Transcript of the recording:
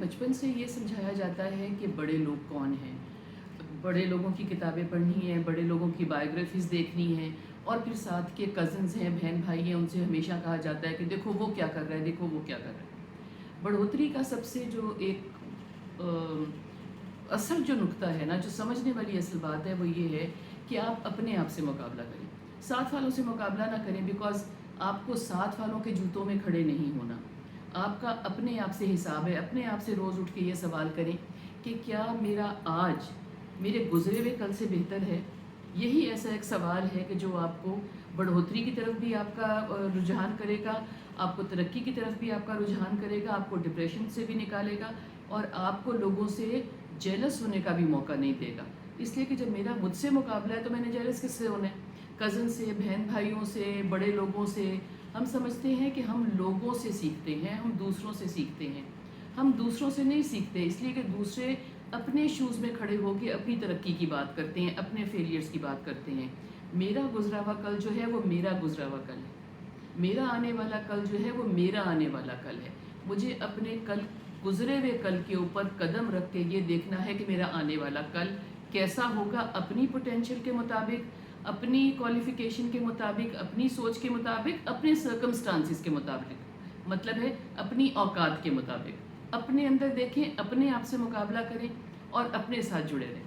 बचपन से ये समझाया जाता है कि बड़े लोग कौन हैं, बड़े लोगों की किताबें पढ़नी है, बड़े लोगों की बायोग्राफीज़ देखनी है, और फिर साथ के कज़न्स हैं, बहन भाई हैं, उनसे हमेशा कहा जाता है कि देखो वो क्या कर रहा है, देखो वो क्या कर रहा है। बढ़ोतरी का सबसे जो एक असल जो नुक्ता है ना, जो समझने वाली असल बात है, वो ये है कि आप अपने आप से मुकाबला करें। साथ वालों से मुकाबला ना करें, बिकॉज़ आपको साथ वालों के जूतों में खड़े नहीं होना। आपका अपने आप से हिसाब है। अपने आप से रोज़ उठ के ये सवाल करें कि क्या मेरा आज मेरे गुज़रे हुए कल से बेहतर है? यही ऐसा एक सवाल है कि जो आपको बढ़ोतरी की तरफ भी आपका रुझान करेगा, आपको तरक्की की तरफ भी आपका रुझान करेगा, आपको डिप्रेशन से भी निकालेगा, और आपको लोगों से जेलस होने का भी मौका नहीं देगा। इसलिए कि जब मेरा मुझसे मुकाबला है तो मैंने जेलस किससे होना है? कज़न से, बहन भाइयों से, बड़े लोगों से। हम समझते हैं कि हम लोगों से सीखते हैं, हम दूसरों से सीखते हैं। हम दूसरों से नहीं सीखते, इसलिए कि दूसरे अपने शूज़ में खड़े होकर अपनी तरक्की की बात करते हैं, अपने फेलियर्स की बात करते हैं। मेरा गुजरा हुआ कल जो है वो मेरा गुजरा हुआ कल है। मेरा आने वाला कल जो है वो मेरा आने वाला कल है। मुझे अपने कल गुजरे हुए कल के ऊपर कदम रख के ये देखना है कि मेरा आने वाला कल कैसा होगा, अपनी पोटेंशियल के मुताबिक, अपनी क्वालिफिकेशन के मुताबिक, अपनी सोच के मुताबिक, अपने सर्कमस्टांसिस के मुताबिक, मतलब है अपनी औकात के मुताबिक। अपने अंदर देखें, अपने आप से मुकाबला करें और अपने साथ जुड़े रहें।